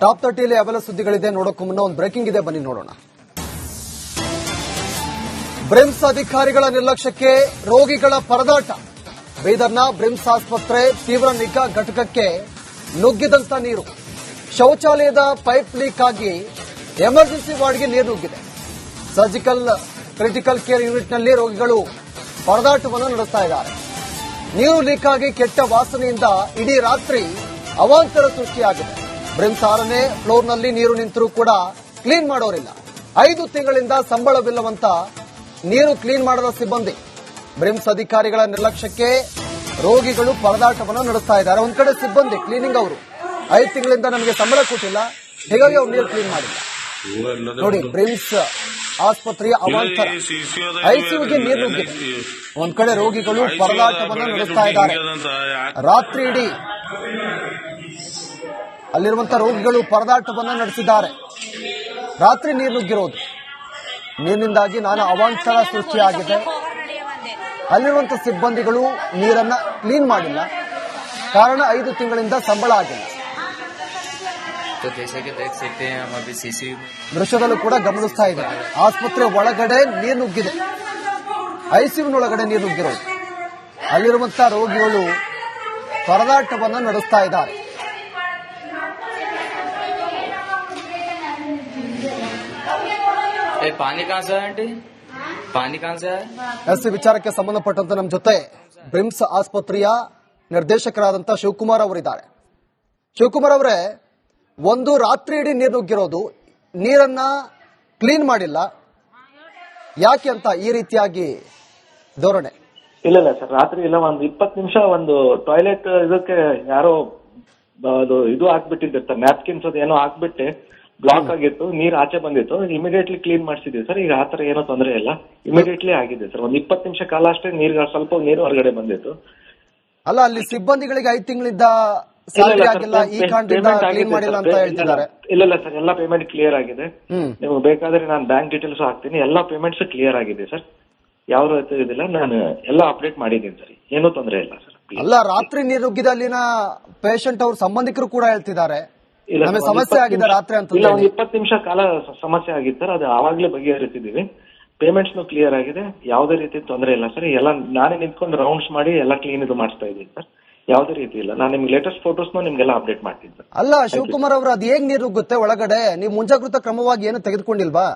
Top 30ಯಲ್ಲಿ ಅವೆಲ್ಲ ಸುದ್ದಿಗಳಿದೆ. ನೋಡೋಕ್ಕೂ ಮುನ್ನ ಒಂದು ಬ್ರೇಕಿಂಗ್ ಇದೆ, ಬನ್ನಿ ನೋಡೋಣ. ಬ್ರಿಮ್ಸ್ ಅಧಿಕಾರಿಗಳ ನಿರ್ಲಕ್ಷ್ಯಕ್ಕೆ ರೋಗಿಗಳ ಪರದಾಟ. ಬೀದರ್ನ ಬ್ರಿಮ್ಸ್ ಆಸ್ಪತ್ರೆ ತೀವ್ರ ನಿಗಾ ಘಟಕಕ್ಕೆ ನುಗ್ಗಿದಂತ ನೀರು. ಶೌಚಾಲಯದ ಪೈಪ್ ಲೀಕ್ ಆಗಿ ಎಮರ್ಜೆನ್ಸಿ ವಾರ್ಡ್ಗೆ ನೀರು ನುಗ್ಗಿದೆ. ಸರ್ಜಿಕಲ್ ಕ್ರಿಟಿಕಲ್ ಕೇರ್ ಯೂನಿಟ್ನಲ್ಲಿ ರೋಗಿಗಳು ಪರದಾಟವನ್ನು ನಡೆಸ್ತಾ ಇದ್ದಾರೆ. ನೀರು ಲೀಕ್ ಆಗಿ ಕೆಟ್ಟ ವಾಸನೆಯಿಂದ ಇಡೀ ರಾತ್ರಿ ಅವಾಂತರ ಸೃಷ್ಟಿಯಾಗಿದೆ. ಬ್ರಿಮ್ಸ್ 6ನೇ ಫ್ಲೋರ್ನಲ್ಲಿ ನೀರು ನಿಂತರೂ ಕೂಡ ಕ್ಲೀನ್ ಮಾಡೋರಿಲ್ಲ. 5 ತಿಂಗಳಿಂದ ಸಂಬಳವಿಲ್ಲವಂತ ನೀರು ಕ್ಲೀನ್ ಮಾಡದ ಸಿಬ್ಬಂದಿ. ಬ್ರಿಮ್ಸ್ ಅಧಿಕಾರಿಗಳ ನಿರ್ಲಕ್ಷ್ಯಕ್ಕೆ ರೋಗಿಗಳು ಪರದಾಟವನ್ನು ನಡೆಸ್ತಾ ಇದ್ದಾರೆ. ಒಂದ್ ಕಡೆ ಸಿಬ್ಬಂದಿ ಕ್ಲೀನಿಂಗ್ ಅವರು 5 ತಿಂಗಳಿಂದ ನಮಗೆ ಸಂಬಳ ಕೊಟ್ಟಿಲ್ಲ, ಹೀಗಾಗಿ ಅವ್ರು ನೀರು ಕ್ಲೀನ್ ಮಾಡಿಲ್ಲ. ನೋಡಿ, ಬ್ರಿಮ್ಸ್ ಆಸ್ಪತ್ರೆಯ ಅವಾಂತರ. ಐಸಿಯುಗೆ ನೀರು ನುಗ್ಗಿದೆ. ಒಂದ್ ಕಡೆ ರೋಗಿಗಳು ಪರದಾಟವನ್ನು ನಡೆಸ್ತಾ ಇದ್ದಾರೆ. ರಾತ್ರಿ ಇಡೀ ಅಲ್ಲಿರುವಂತಹ ರೋಗಿಗಳು ಪರದಾಟವನ್ನು ನಡೆಸಿದ್ದಾರೆ. ರಾತ್ರಿ ನೀರು ನುಗ್ಗಿರೋದು, ನೀರಿನಿಂದಾಗಿ ನಾನಾ ಅವಾಂತರ ಸೃಷ್ಟಿಯಾಗಿದೆ. ಅಲ್ಲಿರುವಂತಹ ಸಿಬ್ಬಂದಿಗಳು ನೀರನ್ನ ಕ್ಲೀನ್ ಮಾಡಿಲ್ಲ, ಕಾರಣ 5 ತಿಂಗಳಿಂದ ಸಂಬಳ ಆಗಿಲ್ಲ. ದೃಶ್ಯದಲ್ಲೂ ಕೂಡ ಗಮನಿಸ್ತಾ ಇದೆ. ಆಸ್ಪತ್ರೆ ಒಳಗಡೆ ನೀರು ನುಗ್ಗಿದೆ, ಐಸಿಯುನೊಳಗಡೆ ನೀರು ನುಗ್ಗಿರೋದು. ಅಲ್ಲಿರುವಂತಹ ರೋಗಿಗಳು ಪರದಾಟವನ್ನು ನಡೆಸ್ತಾ ಇದ್ದಾರೆ. ಎಸ್ ವಿಚಾರಕ್ಕೆ ಸಂಬಂಧಪಟ್ಟಂತೆ ನಮ್ಮ ಜೊತೆ ಬ್ರಿಮ್ಸ್ ಆಸ್ಪತ್ರೆಯ ನಿರ್ದೇಶಕರಾದಂತಹ ಶಿವಕುಮಾರ್ ಅವರಿದ್ದಾರೆ. ಶಿವಕುಮಾರ್ ಅವರೇ, ಒಂದು ರಾತ್ರಿ ಇಡೀ ನೀರು ನುಗ್ಗಿರೋದು, ನೀರನ್ನ ಕ್ಲೀನ್ ಮಾಡಿಲ್ಲ, ಯಾಕೆ ಅಂತ ಈ ರೀತಿಯಾಗಿ ಧೋರಣೆ? ಇಲ್ಲ ಸರ್, ರಾತ್ರಿ ಇಲ್ಲ, ಒಂದು 20 ನಿಮಿಷ ಒಂದು ಟಾಯ್ಲೆಟ್ ಇದಕ್ಕೆ ಯಾರೋ ಇದು ಹಾಕ್ಬಿಟ್ಟಿದ್ದ ನ್ಯಾಪ್ಕಿನ್ಸ್ ಅದು ಏನೋ ಹಾಕ್ಬಿಟ್ಟೆ ಬ್ಲಾಕ್ ಆಗಿತ್ತು, ನೀರ್ ಆಚೆ ಬಂದಿತ್ತು, ಇಮಿಡಿಯೇಟ್ಲಿ ಕ್ಲೀನ್ ಮಾಡಿಸಿದ್ವಿ ಸರ್. ಈಗ ಆತರ ಏನೋ ತೊಂದರೆ ಇಲ್ಲ, ಇಮಿಡಿಯೇಟ್ಲಿ ಆಗಿದೆ ಸರ್. ಒಂದು 20 ನಿಮಿಷ ಕಾಲ ಅಷ್ಟೇ ಸ್ವಲ್ಪ ನೀರು ಹೊರಗಡೆ ಬಂದಿತ್ತು. ಅಲ್ಲ, ಅಲ್ಲಿ ಸಿಬ್ಬಂದಿಗಳಿಗೆ 5 ತಿಂಗಳಿಂದ ಸ್ಯಾಲರಿ ಆಗಿಲ್ಲ, ಈ ಕಾರಣದಿಂದ ಕ್ಲೀನ್ ಮಾಡಿಲ್ಲ ಅಂತ ಹೇಳ್ತಿದ್ದಾರೆ. ಇಲ್ಲ ಸರ್, ಎಲ್ಲಾ ಪೇಮೆಂಟ್ ಕ್ಲಿಯರ್ ಆಗಿದೆ. ನೀವು ಬೇಕಾದ್ರೆ ನಾನು ಬ್ಯಾಂಕ್ ಡೀಟೇಲ್ಸ್ ಹಾಕ್ತೀನಿ, ಎಲ್ಲಾ ಪೇಮೆಂಟ್ಸ್ ಕ್ಲಿಯರ್ ಆಗಿದೆ ಸರ್. ಯಾವ ರೀತಿ ಇದಿಲ್ಲ, ನಾನು ಎಲ್ಲಾ ಅಪ್ಡೇಟ್ ಮಾಡಿದ್ದೀನಿ ಸರ್, ಏನೂ ತೊಂದರೆ ಇಲ್ಲ ಸರ್. ಅಲ್ಲ, ರಾತ್ರಿ ನೀರು ನುಗ್ಗಿದ ಅಲ್ಲಿನ ಪೇಷಂಟ್ ಅವ್ರ ಸಂಬಂಧಿಕರು ಕೂಡ ಹೇಳ್ತಿದ್ದಾರೆ ನಮಗೆ ಸಮಸ್ಯೆ ಆಗಿದೆ ರಾತ್ರಿ ಅಂತ. ಇಲ್ಲ, ಒಂದು 20 ನಿಮಿಷ ಕಾಲ ಸಮಸ್ಯೆ ಆಗಿತ್ತು ಸರ್, ಅದು ಆವಾಗ್ಲೇ ಬಗೆಹರಿಸಿದೀವಿ. ಪೇಮೆಂಟ್ಸ್ ಕ್ಲಿಯರ್ ಆಗಿದೆ, ಯಾವುದೇ ರೀತಿ ತೊಂದರೆ ಇಲ್ಲ ಸರ್. ಎಲ್ಲ ನಾನೇ ನಿಂತ್ಕೊಂಡು ರೌಂಡ್ಸ್ ಮಾಡಿ ಎಲ್ಲ ಕ್ಲೀನ್ ಇದು ಮಾಡಿಸ್ತಾ ಇದ್ದೀನಿ ಸರ್, ಯಾವುದೇ ರೀತಿ ಇಲ್ಲ. ನಾನು ನಿಮ್ಗೆ ಲೇಟೆಸ್ಟ್ ಫೋಟೋಸ್ ನಿಮ್ಗೆಲ್ಲ ಅಪ್ಡೇಟ್ ಮಾಡ್ತೀನಿ ಸರ್. ಅಲ್ಲ ಶಿವಕುಮಾರ್ ಅವರು, ಅದು ಹೇಗ್ ನೀರು ನುಗ್ಗುತ್ತೆ ಒಳಗಡೆ? ನೀವು ಮುಂಜಾಗ್ರತಾ ಕ್ರಮವಾಗಿ ಏನು ತೆಗೆದುಕೊಂಡಿಲ್ವಾ?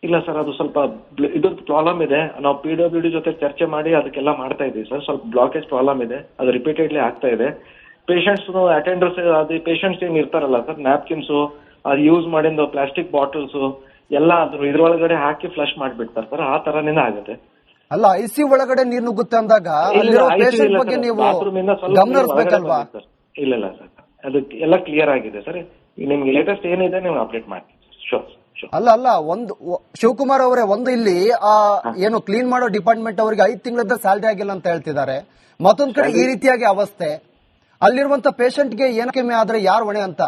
ಇಲ್ಲ ಸರ್, ಅದು ಸ್ವಲ್ಪ ಇದೊಂದು ಪ್ರಾಬ್ಲಮ್ ಇದೆ. ನಾವು PWD ಜೊತೆ ಚರ್ಚೆ ಮಾಡಿ ಅದಕ್ಕೆಲ್ಲ ಮಾಡ್ತಾ ಇದೀವಿ ಸರ್. ಸ್ವಲ್ಪ ಬ್ಲಾಕೇಜ್ ಪ್ರಾಬ್ಲಮ್ ಇದೆ, ಅದು ರಿಪೀಟೆಡ್ಲಿ ಆಗ್ತಾ ಇದೆ. ಪೇಷಂಟ್ಸ್ ಅಟೆಂಡರ್ಸ್ ಅದು ಪೇಷಂಟ್ಸ್ ಏನ್ ಇರ್ತಾರಲ್ಲ ಸರ್, ನ್ಯಾಪ್ಕಿನ್ಸ್ ಅದು ಯೂಸ್ ಮಾಡಿದ ಪ್ಲಾಸ್ಟಿಕ್ ಬಾಟಲ್ಸ್ ಎಲ್ಲ ಅದ್ರ ಇದ್ರೊಳಗಡೆ ಹಾಕಿ ಫ್ಲಶ್ ಮಾಡ್ಬಿಡ್ತಾರೆ ಸರ್, ಆ ತರನಿಂದ ಆಗುತ್ತೆ. ಅಲ್ಲ, ಐಸಿಯು ಒಳಗಡೆ ನೀರು ನುಗ್ಗುತ್ತೆ ಅಂದಾಗ ಪೇಷಂಟ್ ಬಗ್ಗೆ ನೀವು ಗಮನ ಹರಿಸಬೇಕಲ್ವಾ? ಇಲ್ಲ ಸರ್, ಅದು ಎಲ್ಲ ಕ್ಲಿಯರ್ ಆಗಿದೆ ಸರ್. ನಿಮ್ಗೆ ಲೇಟೆಸ್ಟ್ ಏನಿದೆ ನೀವು ಅಪ್ಡೇಟ್ ಮಾಡ್ತೀನಿ ಶೋರ್. ಅಲ್ಲ, ಒಂದು ಶಿವಕುಮಾರ್ ಅವರೇ, ಒಂದು ಇಲ್ಲಿ ಏನು ಕ್ಲೀನ್ ಮಾಡೋ ಡಿಪಾರ್ಟ್ಮೆಂಟ್ ಅವರಿಗೆ 5 ತಿಂಗಳಿಂದ ಸ್ಯಾಲರಿ ಆಗಿಲ್ಲ ಅಂತ ಹೇಳ್ತಿದ್ದಾರೆ. ಮತ್ತೊಂದ್ ಕಡೆ ಈ ರೀತಿಯಾಗಿ ಅವಸ್ಥೆ, ಅಲ್ಲಿರುವಂತ ಪೇಷಂಟ್ಗೆ ಏನು ಕಮ್ಮಿ ಆದ್ರೆ ಯಾರು ಹೊಣೆ ಅಂತ?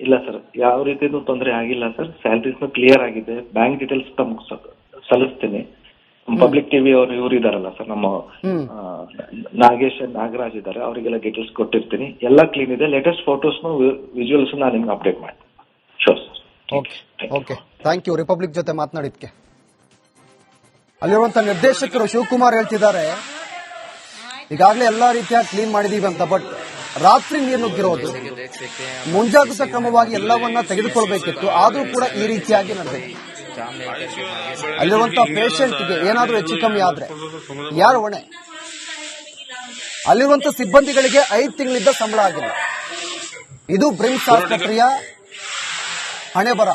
ಇಲ್ಲ ಸರ್, ಯಾವ ರೀತಿನೂ ತೊಂದರೆ ಆಗಿಲ್ಲ ಸರ್. ಸ್ಯಾಲರೀಸ್ ಕ್ಲಿಯರ್ ಆಗಿದೆ. ಬ್ಯಾಂಕ್ ಡೀಟೇಲ್ಸ್ ಸಲ್ಲಿಸ್ತೀನಿ. ಪಬ್ಲಿಕ್ ಟಿವಿ ಅವರು ಇವ್ರು ಇದಾರಲ್ಲ ಸರ್, ನಮ್ಮ ನಾಗರಾಜ್ ಇದ್ದಾರೆ, ಅವರಿಗೆಲ್ಲ ಡೀಟೇಲ್ಸ್ ಕೊಟ್ಟಿರ್ತೀನಿ. ಎಲ್ಲ ಕ್ಲೀನ್ ಇದೆ. ಲೇಟೆಸ್ಟ್ ಫೋಟೋಸ್ ವಿಜುವಲ್ಸ್ ನಾನು ನಿಮ್ಗೆ ಅಪ್ಡೇಟ್ ಮಾಡ್ತೀನಿ. Sure sir. Okay, thank you Republic ಜೊತೆ ಮಾತನಾಡಿದ್ಕೆ. ಅಲ್ಲಿರುವಂತಹ ನಿರ್ದೇಶಕರು ಶಿವಕುಮಾರ್ ಹೇಳ್ತಿದ್ದಾರೆ, ಈಗಾಗಲೇ ಎಲ್ಲಾ ರೀತಿಯ ಕ್ಲೀನ್ ಮಾಡಿದೀವಿ ಅಂತ, ಬಟ್ ರಾತ್ರಿ ನೀರು ನುಗ್ಗಿರೋದು, ಮುಂಜಾಗ್ರತಾ ಕ್ರಮವಾಗಿ ಎಲ್ಲವನ್ನ ತೆಗೆದುಕೊಳ್ಬೇಕಿತ್ತು, ಆದ್ರೂ ಕೂಡ ಈ ರೀತಿಯಾಗಿ ನಡೆದಿದೆ. ಅಲ್ಲಿರುವಂತಹ ಪೇಷಂಟ್ಗೆ ಏನಾದ್ರೂ ಹೆಚ್ಚು ಕಮ್ಮಿ ಆದ್ರೆ ಯಾರು ಹೊಣೆ? ಅಲ್ಲಿರುವಂತಹ ಸಿಬ್ಬಂದಿಗಳಿಗೆ 5 ತಿಂಗಳಿಂದ ಸಂಬಳ ಆಗಿಲ್ಲ. ಇದು ಬ್ರಿಮ್ಸ್ ಆಸ್ಪತ್ರೆಯ ಹಣೆ ಬರ.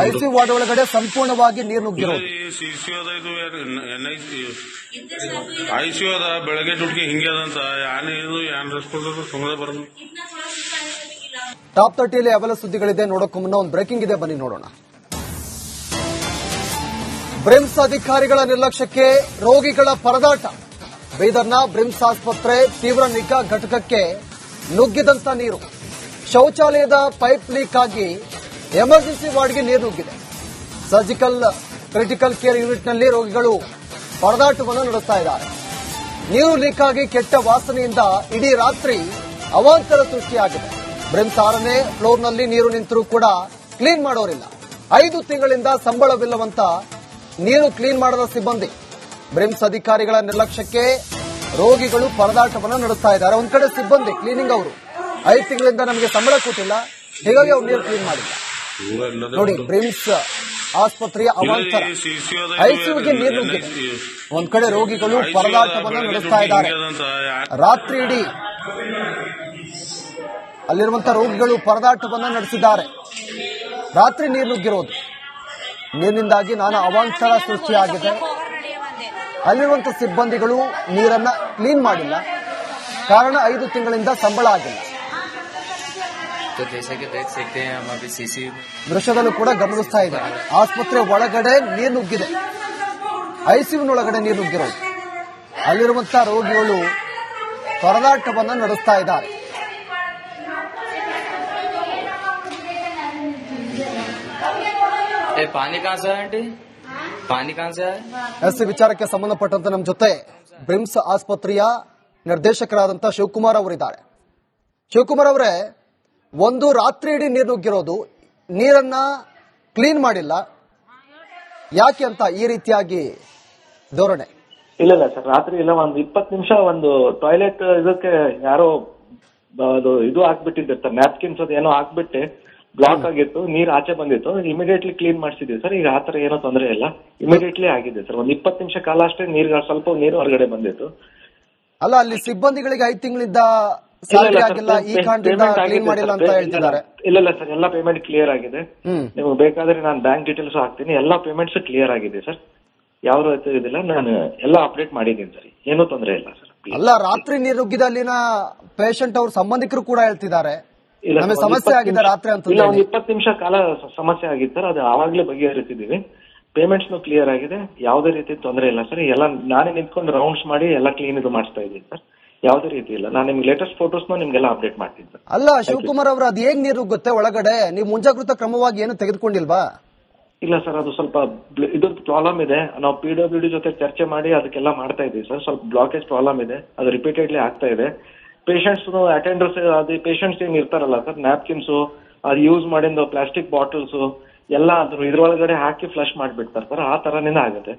ಐಸಿಯು ವಾರ್ಡ್ ಒಳಗಡೆ ಸಂಪೂರ್ಣವಾಗಿ ನೀರು ನುಗ್ಗಿರೋದು. ಐಸಿಯು ಅದ, ಬೆಳಗ್ಗೆ ದುಡ್ಡಿಗೆ ಹಿಂಗೆ ಅದಂತ ಟಾಪ್ 30ಯಲ್ಲಿ ಅವೆಲ್ಲ ಸುದ್ದಿಗಳಿದೆ. ನೋಡೋಕ್ಕೂ ಮುನ್ನ ಒಂದು ಬ್ರೇಕಿಂಗ್ ಇದೆ, ಬನ್ನಿ ನೋಡೋಣ. ಬ್ರಿಮ್ಸ್ ಅಧಿಕಾರಿಗಳ ನಿರ್ಲಕ್ಷ್ಯಕ್ಕೆ ರೋಗಿಗಳ ಪರದಾಟ. ಬೀದರ್ನ ಬ್ರಿಮ್ಸ್ ಆಸ್ಪತ್ರೆ ತೀವ್ರ ನಿಗಾ ಘಟಕಕ್ಕೆ ನುಗ್ಗಿದಂತ ನೀರು. ಶೌಚಾಲಯದ ಪೈಪ್ ಲೀಕ್ ಆಗಿ ಎಮರ್ಜೆನ್ಸಿ ವಾರ್ಡ್ಗೆ ನೀರು ನುಗ್ಗಿದೆ. ಸರ್ಜಿಕಲ್ ಕ್ರಿಟಿಕಲ್ ಕೇರ್ ಯೂನಿಟ್ನಲ್ಲಿ ರೋಗಿಗಳು ಪರದಾಟವನ್ನು ನಡೆಸ್ತಾ ಇದ್ದಾರೆ. ನೀರು ಲೀಕ್ ಆಗಿ ಕೆಟ್ಟ ವಾಸನೆಯಿಂದ ಇಡೀ ರಾತ್ರಿ ಅವಾಂತರ ಸೃಷ್ಟಿಯಾಗಿದೆ. ಬ್ರಿಮ್ಸ್ 6ನೇ ಫ್ಲೋರ್ನಲ್ಲಿ ನೀರು ನಿಂತರೂ ಕೂಡ ಕ್ಲೀನ್ ಮಾಡೋರಿಲ್ಲ. 5 ತಿಂಗಳಿಂದ ಸಂಬಳವಿಲ್ಲವಂತ ನೀರು ಕ್ಲೀನ್ ಮಾಡದ ಸಿಬ್ಬಂದಿ. ಬ್ರಿಮ್ಸ್ ಅಧಿಕಾರಿಗಳ ನಿರ್ಲಕ್ಷ್ಯಕ್ಕೆ ರೋಗಿಗಳು ಪರದಾಟವನ್ನು ನಡೆಸ್ತಾ ಇದ್ದಾರೆ. ಒಂದ್ ಕಡೆ ಸಿಬ್ಬಂದಿ ಕ್ಲೀನಿಂಗ್ ಅವರು 5 ತಿಂಗಳಿಂದ ನಮಗೆ ಸಂಬಳ ಕೊಟ್ಟಿಲ್ಲ, ಹೀಗಾಗಿ ಅವ್ರು ನೀರು ಕ್ಲೀನ್ ಮಾಡಿಲ್ಲ. ನೋಡಿ, ಬ್ರಿಮ್ಸ್ ಆಸ್ಪತ್ರೆಯ ಅವಾಂತರ. ಐಸಿಯುಗೆ ನೀರು ನುಗ್ಗಿದೆ. ಒಂದ್ ಕಡೆ ರೋಗಿಗಳು ಪರದಾಟವನ್ನು ನಡೆಸ್ತಾ ಇದ್ದಾರೆ. ರಾತ್ರಿ ಇಡೀ ಅಲ್ಲಿರುವಂತಹ ರೋಗಿಗಳು ಪರದಾಟವನ್ನು ನಡೆಸಿದ್ದಾರೆ. ರಾತ್ರಿ ನೀರು ನುಗ್ಗಿರೋದು, ನೀರಿನಿಂದಾಗಿ ನಾನಾ ಅವಾಂತರ ಸೃಷ್ಟಿಯಾಗಿದೆ. ಅಲ್ಲಿರುವಂತಹ ಸಿಬ್ಬಂದಿಗಳು ನೀರನ್ನ ಕ್ಲೀನ್ ಮಾಡಿಲ್ಲ, ಕಾರಣ 5 ತಿಂಗಳಿಂದ ಸಂಬಳ ಆಗಿಲ್ಲ. ದೃಶ್ಯದಲ್ಲೂ ಕೂಡ ಗಮನಿಸ್ತಾ ಇದ್ದಾರೆ. ಆಸ್ಪತ್ರೆ ಒಳಗಡೆ ನೀರು ನುಗ್ಗಿದೆ, ಐಸಿಯುನೊಳಗಡೆ ನೀರು ನುಗ್ಗಿರೋದು. ಅಲ್ಲಿರುವಂತಹ ರೋಗಿಗಳು ಪರದಾಟವನ್ನು ನಡೆಸ್ತಾ ಇದ್ದಾರೆ. ಎಸ್ ವಿಚಾರಕ್ಕೆ ಸಂಬಂಧಪಟ್ಟಂತೆ ನಮ್ಮ ಜೊತೆ ಬ್ರಿಮ್ಸ್ ಆಸ್ಪತ್ರೆಯ ನಿರ್ದೇಶಕರಾದಂತಹ ಶಿವಕುಮಾರ್ ಅವರಿದ್ದಾರೆ. ಶಿವಕುಮಾರ್ ಅವರೇ, ಒಂದು ರಾತ್ರಿ ಇಡೀ ನೀರು ನುಗ್ಗಿರೋದು, ನೀರನ್ನ ಕ್ಲೀನ್ ಮಾಡಿಲ್ಲ, ಯಾಕೆ ಅಂತ ಈ ರೀತಿಯಾಗಿ ಧೋರಣೆ? ಇಲ್ಲ ಸರ್, ರಾತ್ರಿ ಇಲ್ಲ, ಒಂದು 20 ನಿಮಿಷ ಒಂದು ಟಾಯ್ಲೆಟ್ ಇದಕ್ಕೆ ಯಾರೋ ಅದು ಇದು ಹಾಕ್ಬಿಟ್ಟಿದ್ದೆ, ನ್ಯಾಪ್ಕಿನ್ಸ್ ಅದು ಏನೋ ಹಾಕ್ಬಿಟ್ಟು ಬ್ಲಾಕ್ ಆಗಿತ್ತು, ನೀರ್ ಆಚೆ ಬಂದಿತ್ತು, ಇಮಿಡಿಯೇಟ್ಲಿ ಕ್ಲೀನ್ ಮಾಡಿಸಿದ್ವಿ ಸರ್. ಈಗ ಆತರ ಏನೋ ತೊಂದರೆ ಇಲ್ಲ, ಇಮಿಡಿಯೇಟ್ಲಿ ಆಗಿದೆ ಸರ್. ಒಂದು 20 ನಿಮಿಷ ಕಾಲ ಅಷ್ಟೇ ಸ್ವಲ್ಪ ನೀರು ಹೊರಗಡೆ ಬಂದಿತ್ತು. ಅಲ್ಲ, ಅಲ್ಲಿ ಸಿಬ್ಬಂದಿಗಳಿಗೆ 5 ತಿಂಗಳಿಂದ ಸ್ಯಾಲರಿ ಆಗಿಲ್ಲ, ಈ ಕಾರಣದಿಂದ ಕ್ಲೀನ್ ಮಾಡಿಲ್ಲ ಅಂತ ಹೇಳ್ತಿದ್ದಾರೆ. ಇಲ್ಲ ಸರ್, ಎಲ್ಲ ಪೇಮೆಂಟ್ ಕ್ಲಿಯರ್ ಆಗಿದೆ. ನಿಮ್ಗೆ ಬೇಕಾದ್ರೆ ನಾನು ಬ್ಯಾಂಕ್ ಡೀಟೇಲ್ಸ್ ಹಾಕ್ತೀನಿ, ಎಲ್ಲಾ ಪೇಮೆಂಟ್ಸ್ ಕ್ಲಿಯರ್ ಆಗಿದೆ ಸರ್. ಯಾವ ಇದಿಲ್ಲ, ನಾನು ಎಲ್ಲ ಅಪ್ಡೇಟ್ ಮಾಡಿದ್ದೀನಿ ಸರ್, ಏನೂ ತೊಂದರೆ ಇಲ್ಲ ಸರ್. ಅಲ್ಲ, ರಾತ್ರಿ ನೀರು ನುಗ್ಗಿದ ಅಲ್ಲಿನ ಪೇಷಂಟ್ ಅವ್ರ ಸಂಬಂಧಿಕರು ಕೂಡ ಹೇಳ್ತಿದ್ದಾರೆ ನಮಗೆ ಸಮಸ್ಯೆ ಆಗಿದೆ ರಾತ್ರಿ ಅಂತ. ಇಲ್ಲ, ಒಂದು 20 ನಿಮಿಷ ಕಾಲ ಸಮಸ್ಯೆ ಆಗಿತ್ತು ಸರ್, ಅದು ಆವಾಗ್ಲೇ ಬಗೆಹರಿಸಿದೀವಿ. ಪೇಮೆಂಟ್ಸ್ ಕ್ಲಿಯರ್ ಆಗಿದೆ, ಯಾವುದೇ ರೀತಿ ತೊಂದರೆ ಇಲ್ಲ ಸರ್. ಎಲ್ಲ ನಾನೇ ನಿಂತ್ಕೊಂಡು ರೌಂಡ್ಸ್ ಮಾಡಿ ಎಲ್ಲ ಕ್ಲೀನ್ ಇದು ಮಾಡಿಸ್ತಾ ಇದ್ದೀನಿ ಸರ್, ಯಾವುದೇ ರೀತಿ ಇಲ್ಲ. ನಾನು ನಿಮ್ಗೆ ಲೇಟೆಸ್ಟ್ ಫೋಟೋಸ್ ನಿಮ್ಗೆಲ್ಲ ಅಪ್ಡೇಟ್ ಮಾಡ್ತೀನಿ ಸರ್. ಅಲ್ಲ ಶಿವಕುಮಾರ್ ಅವರು, ಅದು ಹೇಗ್ ನೀರು ನುಗ್ಗುತ್ತೆ ಒಳಗಡೆ? ನೀವು ಮುಂಜಾಗ್ರತಾ ಕ್ರಮವಾಗಿ ಏನು ತೆಗೆದುಕೊಂಡಿಲ್ವಾ? ಇಲ್ಲ ಸರ್, ಅದು ಸ್ವಲ್ಪ ಇದ್ರದ್ದು ಪ್ರಾಬ್ಲಮ್ ಇದೆ. ನಾವು PWD ಜೊತೆ ಚರ್ಚೆ ಮಾಡಿ ಅದಕ್ಕೆಲ್ಲ ಮಾಡ್ತಾ ಇದೀವಿ ಸರ್. ಸ್ವಲ್ಪ ಬ್ಲಾಕೇಜ್ ಪ್ರಾಬ್ಲಮ್ ಇದೆ, ಅದು ರಿಪೀಟೆಡ್ಲಿ ಆಗ್ತಾ ಇದೆ. ಪೇಷಂಟ್ಸ್ ಅಟೆಂಡರ್ಸ್ ಅದು ಪೇಷಂಟ್ಸ್ ಏನ್ ಇರ್ತಾರಲ್ಲ ಸರ್, ನ್ಯಾಪ್ಕಿನ್ಸ್ ಅದು ಯೂಸ್ ಮಾಡಿದ ಪ್ಲಾಸ್ಟಿಕ್ ಬಾಟಲ್ಸ್ ಎಲ್ಲ ಅದ್ರ ಇದ್ರೊಳಗಡೆ ಹಾಕಿ ಫ್ಲಶ್ ಮಾಡ್ಬಿಡ್ತಾರೆ ಸರ್, ಆ ತರನಿಂದ ಆಗುತ್ತೆ.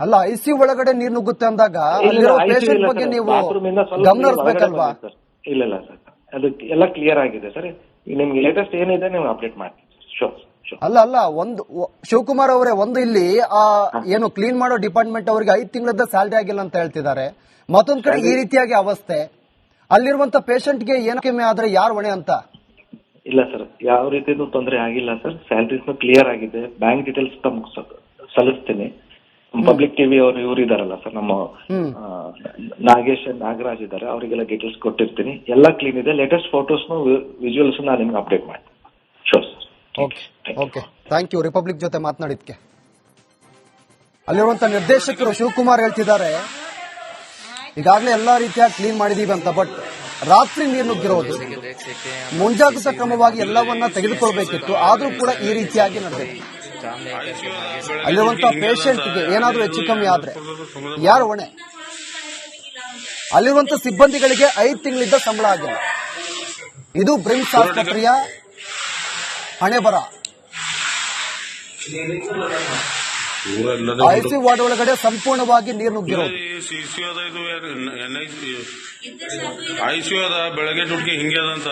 ಅಲ್ಲ, ಐಸಿಯು ಒಳಗಡೆ ನೀರು ನುಗ್ಗುತ್ತೆ ಅಂದಾಗ ಪೇಷಂಟ್ ಬಗ್ಗೆ ನೀವು ಗಮನ ಹರಿಸಬೇಕಲ್ವಾ? ಇಲ್ಲ ಸರ್, ಅದು ಎಲ್ಲ ಕ್ಲಿಯರ್ ಆಗಿದೆ ಸರ್. ನಿಮ್ಗೆ ಲೇಟೆಸ್ಟ್ ಏನಿದೆ ನೀವು ಅಪ್ಡೇಟ್ ಮಾಡ್ತೀನಿ ಶೋರ್. ಅಲ್ಲ, ಒಂದು ಶಿವಕುಮಾರ್ ಅವರೇ, ಒಂದು ಇಲ್ಲಿ ಏನು ಕ್ಲೀನ್ ಮಾಡೋ ಡಿಪಾರ್ಟ್ಮೆಂಟ್ ಅವರಿಗೆ 5 ತಿಂಗಳದ ಸ್ಯಾಲರಿ ಆಗಿಲ್ಲ ಅಂತ ಹೇಳ್ತಿದ್ದಾರೆ. ಮತ್ತೊಂದ್ ಕಡೆ ಈ ರೀತಿಯಾಗಿ ಅವಸ್ಥೆ, ಅಲ್ಲಿರುವಂತ ಪೇಷಂಟ್ಗೆ ಏನು ಕಮ್ಮಿ ಆದ್ರೆ ಯಾರು ಹೊಣೆ ಅಂತ? ಇಲ್ಲ ಸರ್, ಯಾವ ರೀತಿಯೂ ತೊಂದರೆ ಆಗಿಲ್ಲ ಸರ್. ಸ್ಯಾಲರೀಸ್ ಕ್ಲಿಯರ್ ಆಗಿದೆ. ಬ್ಯಾಂಕ್ ಡೀಟೇಲ್ಸ್ ತಮ್ಗೆ ಸಲ್ಲಿಸ್ತೀನಿ. ಪಬ್ಲಿಕ್ ಟಿವಿ ಅವರು ಇವ್ರು ಇದಾರಲ್ಲ ಸರ್, ನಮ್ಮ ನಾಗರಾಜ್ ಇದ್ದಾರೆ, ಅವರಿಗೆಲ್ಲ ಡೀಟೇಲ್ಸ್ ಕೊಟ್ಟಿರ್ತೀನಿ. ಎಲ್ಲ ಕ್ಲೀನ್ ಇದೆ. ಲೇಟೆಸ್ಟ್ ಫೋಟೋಸ್ ವಿಜುವಲ್ಸ್ ನಾನು ನಿಮ್ಗೆ ಅಪ್ಡೇಟ್ ಮಾಡ್ತೀನಿ. Sure sir. Okay, thank you. Republic ಜೊತೆ ಮಾತನಾಡಿದ್ಕೆ. ಅಲ್ಲಿರುವಂತ ನಿರ್ದೇಶಕರು ಶಿವಕುಮಾರ್ ಹೇಳ್ತಿದ್ದಾರೆ, ಈಗಾಗಲೇ ಎಲ್ಲಾ ರೀತಿಯಾಗಿ ಕ್ಲೀನ್ ಮಾಡಿದೀವಿ ಅಂತ, ಬಟ್ ರಾತ್ರಿ ನೀರು ನುಗ್ಗಿರೋದು, ಮುಂಜಾಗ್ರತಾ ಕ್ರಮವಾಗಿ ಎಲ್ಲವನ್ನ ತೆಗೆದುಕೊಳ್ಬೇಕಿತ್ತು, ಆದ್ರೂ ಕೂಡ ಈ ರೀತಿಯಾಗಿ ನಡೆದಿದೆ. ಅಲ್ಲಿರುವಂತಹ ಪೇಷಂಟ್ಗೆ ಏನಾದ್ರೂ ಹೆಚ್ಚು ಕಮ್ಮಿ ಆದ್ರೆ ಯಾರು ಹೊಣೆ? ಅಲ್ಲಿರುವಂತಹ ಸಿಬ್ಬಂದಿಗಳಿಗೆ 5 ತಿಂಗಳಿಂದ ಸಂಬಳ ಆಗಿಲ್ಲ. ಇದು ಬ್ರಿಮ್ಸ್ ಆಸ್ಪತ್ರೆಯ ಹಣೆ ಬರ. ಐಸಿಯು ವಾರ್ಡ್ ಒಳಗಡೆ ಸಂಪೂರ್ಣವಾಗಿ ನೀರು ನುಗ್ಗಿರೋದು. ಐಸಿಯು ಅದ ಬೆಳಗ್ಗೆ ದುಡ್ಗೆ ಹಿಂಗೆ ಅದಂತ